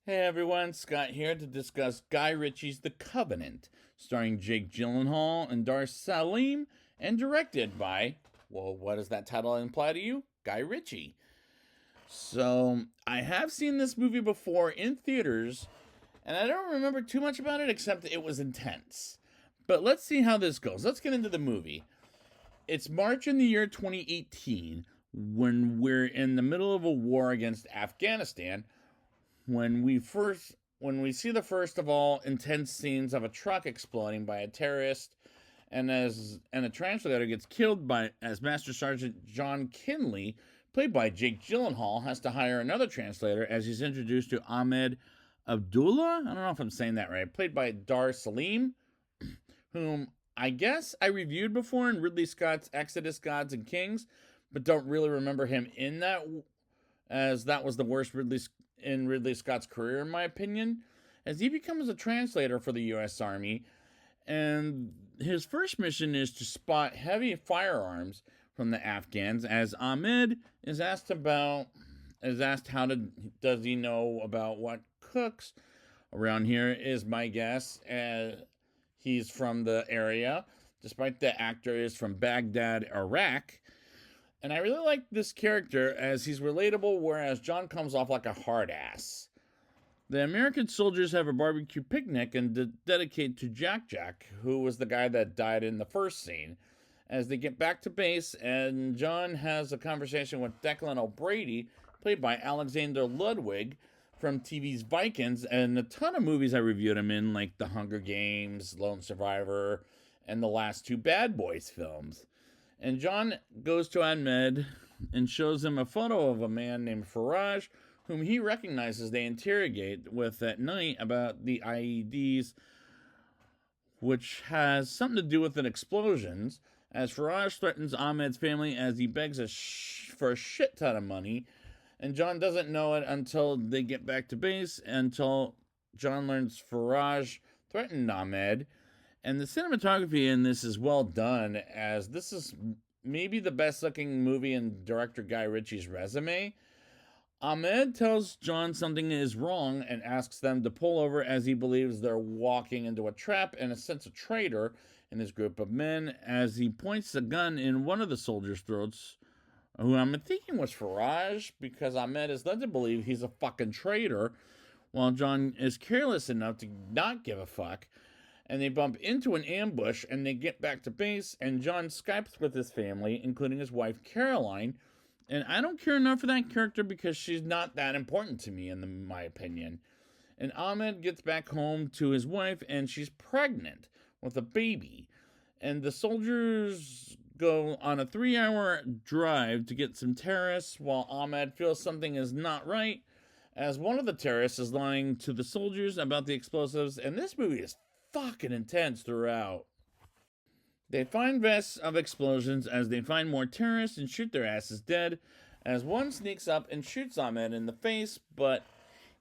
Hey everyone, Scott here to discuss Guy Ritchie's The Covenant, starring Jake Gyllenhaal and Dar Salim, and directed by, well, what does that title imply to you? Guy Ritchie. So, I have seen this movie before in theaters, and I don't remember too much about it except it was intense. But let's see how this goes. Let's get into the movie. It's March in the year 2018 when we're in the middle of a war against Afghanistan when we see the first of all intense scenes of a truck exploding by a terrorist, and a translator gets killed by as Master Sergeant John Kinley, played by Jake Gyllenhaal, has to hire another translator as he's introduced to Ahmed Abdullah. I don't know if I'm saying that right. Played by Dar Salim, whom I guess I reviewed before in Ridley Scott's Exodus: Gods and Kings, but don't really remember him in that, as that was the worst in Ridley Scott's career, in my opinion, as he becomes a translator for the U.S. Army. And his first mission is to spot heavy firearms from the Afghans, as Ahmed is asked does he know about what cooks around here, is my guess. He's from the area, despite the actor is from Baghdad, Iraq. And I really like this character as he's relatable, whereas John comes off like a hard ass. The American soldiers have a barbecue picnic and dedicate to Jack Jack, who was the guy that died in the first scene. As they get back to base, and John has a conversation with Declan O'Brady, played by Alexander Ludwig from TV's Vikings, and a ton of movies I reviewed him in, like The Hunger Games, Lone Survivor, and the last two Bad Boys films. And John goes to Ahmed and shows him a photo of a man named Faraj, whom he recognizes they interrogate with at night about the IEDs, which has something to do with an explosions, as Faraj threatens Ahmed's family as he begs for a shit ton of money, and John doesn't know it until they get back to base, until John learns Faraj threatened Ahmed. And the cinematography in this is well done, as this is maybe the best looking movie in director Guy Ritchie's resume. Ahmed tells John something is wrong and asks them to pull over, as he believes they're walking into a trap and a sense of traitor in his group of men, as he points a gun in one of the soldiers' throats, who I'm thinking was Faraj, because Ahmed is led to believe he's a fucking traitor, while John is careless enough to not give a fuck. And they bump into an ambush, and they get back to base, and John Skypes with his family, including his wife Caroline. And I don't care enough for that character because she's not that important to me, in my opinion. And Ahmed gets back home to his wife, and she's pregnant with a baby. And the soldiers go on a 3-hour drive to get some terrorists, while Ahmed feels something is not right, as one of the terrorists is lying to the soldiers about the explosives. And this movie is fucking intense throughout. They find vests of explosions as they find more terrorists and shoot their asses dead, as one sneaks up and shoots Ahmed in the face, but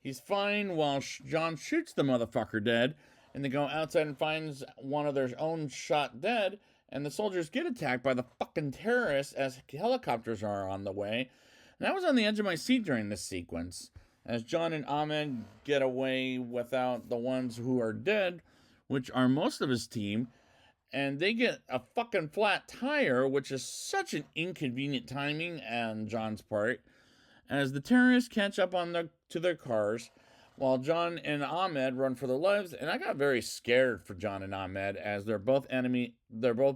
he's fine while John shoots the motherfucker dead, and they go outside and finds one of their own shot dead, and the soldiers get attacked by the fucking terrorists as helicopters are on the way. And I was on the edge of my seat during this sequence, as John and Ahmed get away without the ones who are dead, which are most of his team, and they get a fucking flat tire, which is such an inconvenient timing on John's part, as the terrorists catch up to their cars, while John and Ahmed run for their lives. And I got very scared for John and Ahmed, as they're both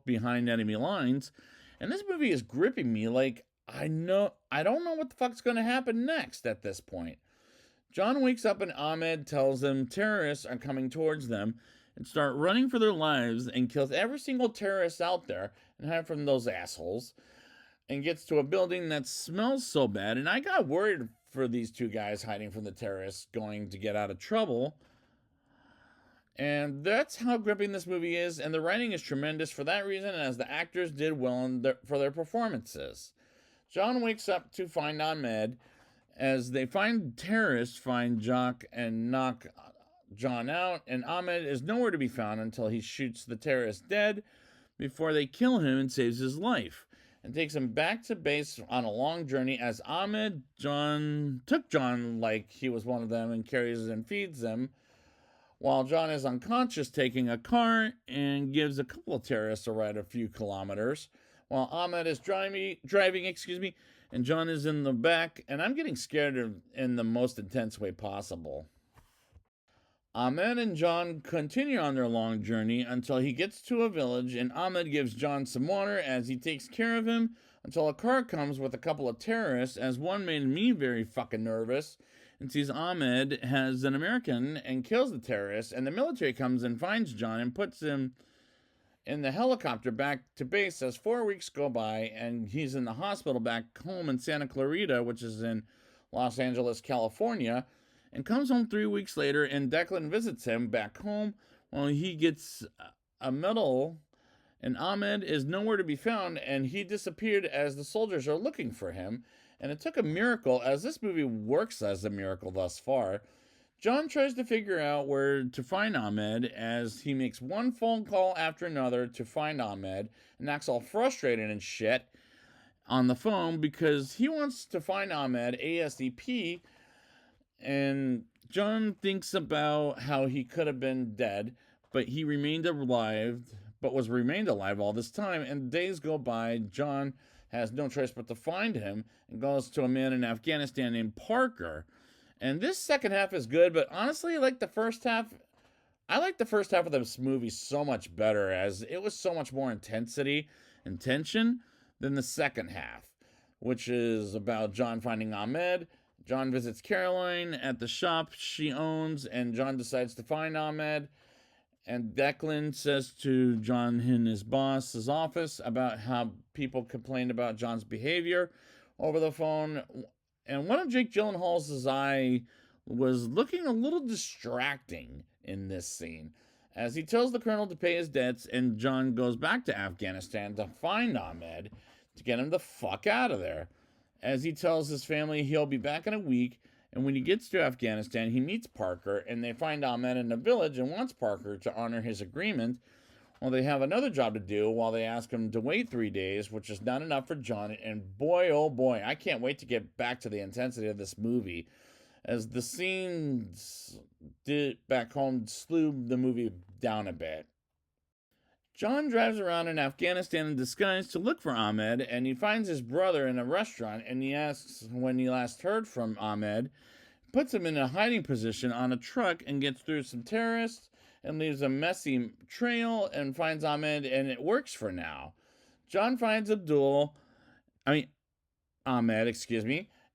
behind enemy lines, and this movie is gripping me like I don't know what the fuck's going to happen next at this point. John wakes up and Ahmed tells them terrorists are coming towards them, and start running for their lives, and kills every single terrorist out there and hide from those assholes, and gets to a building that smells so bad. And I got worried for these two guys hiding from the terrorists going to get out of trouble. And that's how gripping this movie is, and the writing is tremendous for that reason, as the actors did well for their performances. John wakes up to find Ahmed, as they find terrorists find Jock and knock John out, and Ahmed is nowhere to be found until he shoots the terrorist dead before they kill him and saves his life. and takes him back to base on a long journey as Ahmed took John like he was one of them and carries and feeds them, while John is unconscious, taking a car and gives a couple of terrorists a ride a few kilometers, while Ahmed is driving, and John is in the back, and I'm getting scared in the most intense way possible. Ahmed and John continue on their long journey until he gets to a village, and Ahmed gives John some water as he takes care of him until a car comes with a couple of terrorists, as one made me very fucking nervous and sees Ahmed as an American and kills the terrorists, and the military comes and finds John and puts him in the helicopter back to base as 4 weeks go by, and he's in the hospital back home in Santa Clarita, which is in Los Angeles, California, and comes home 3 weeks later, and Declan visits him back home while he gets a medal, and Ahmed is nowhere to be found, and he disappeared as the soldiers are looking for him. And it took a miracle, as this movie works as a miracle thus far. John tries to figure out where to find Ahmed as he makes one phone call after another to find Ahmed and acts all frustrated and shit on the phone because he wants to find Ahmed ASAP. And John thinks about how he could have been dead, but he remained alive, all this time. And days go by. John has no choice but to find him and goes to a man in Afghanistan named Parker. And this second half is good, but honestly, like the first half, I like the first half of this movie so much better, as it was so much more intensity and tension than the second half, which is about John finding Ahmed. John visits Caroline at the shop she owns, and John decides to find Ahmed. And Declan says to John in his boss's office about how people complained about John's behavior over the phone. And one of Jake Gyllenhaal's eye was looking a little distracting in this scene, as he tells the colonel to pay his debts, and John goes back to Afghanistan to find Ahmed to get him the fuck out of there. As he tells his family he'll be back in a week, and when he gets to Afghanistan, he meets Parker, and they find Ahmed in a village and wants Parker to honor his agreement. Well, they have another job to do while they ask him to wait 3 days, which is not enough for John. And boy, oh boy, I can't wait to get back to the intensity of this movie, as the scenes back home slew the movie down a bit. John drives around in Afghanistan in disguise to look for Ahmed, and he finds his brother in a restaurant, and he asks when he last heard from Ahmed, puts him in a hiding position on a truck, and gets through some terrorists, and leaves a messy trail, and finds Ahmed, and it works for now. John finds Ahmed,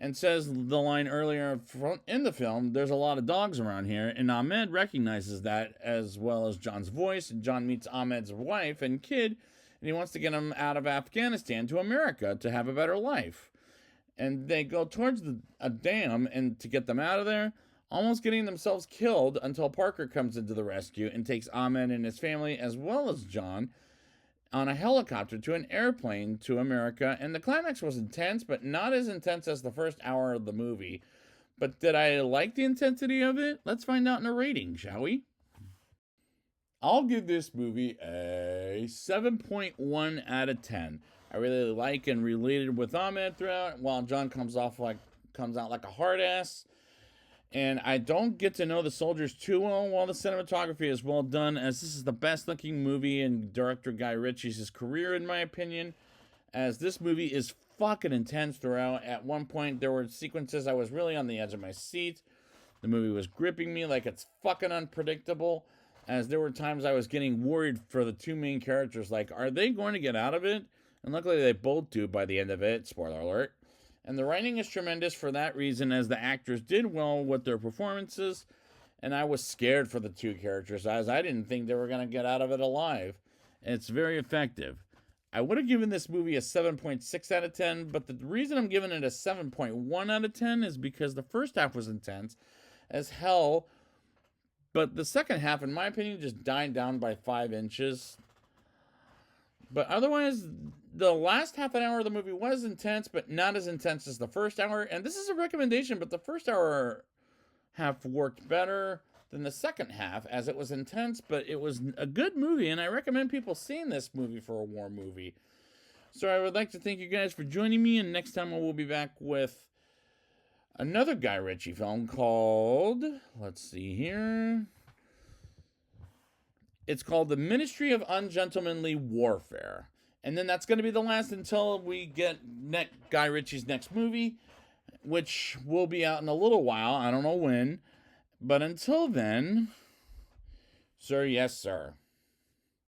and says the line earlier in the film, "There's a lot of dogs around here," and Ahmed recognizes that, as well as John's voice. John meets Ahmed's wife and kid, and he wants to get him out of Afghanistan to America to have a better life. And they go towards a dam and to get them out of there, almost getting themselves killed until Parker comes into the rescue and takes Ahmed and his family, as well as John, on a helicopter to an airplane to America. And the climax was intense, but not as intense as the first hour of the movie. But did I like the intensity of it? Let's find out in a rating, shall we? I'll give this movie a 7.1 out of 10. I really like and related with Ahmed throughout, while John comes out like a hard ass. And I don't get to know the soldiers too well, while the cinematography is well done, as this is the best looking movie in director Guy Ritchie's career, in my opinion, as this movie is fucking intense throughout. At one point, there were sequences I was really on the edge of my seat. The movie was gripping me like it's fucking unpredictable, as there were times I was getting worried for the two main characters, like, are they going to get out of it? And luckily they both do by the end of it, spoiler alert. And the writing is tremendous for that reason, as the actors did well with their performances, and I was scared for the two characters, as I didn't think they were going to get out of it alive. And it's very effective. I would have given this movie a 7.6 out of 10, but the reason I'm giving it a 7.1 out of 10 is because the first half was intense as hell, but the second half, in my opinion, just died down by 5 inches. But otherwise, the last half an hour of the movie was intense, but not as intense as the first hour. And this is a recommendation, but the first hour half worked better than the second half, as it was intense, but it was a good movie, and I recommend people seeing this movie for a war movie. So I would like to thank you guys for joining me, and next time I will be back with another Guy Ritchie film called, let's see here, it's called The Ministry of Ungentlemanly Warfare. And then that's going to be the last until we get Guy Ritchie's next movie, which will be out in a little while. I don't know when. But until then, sir, yes, sir.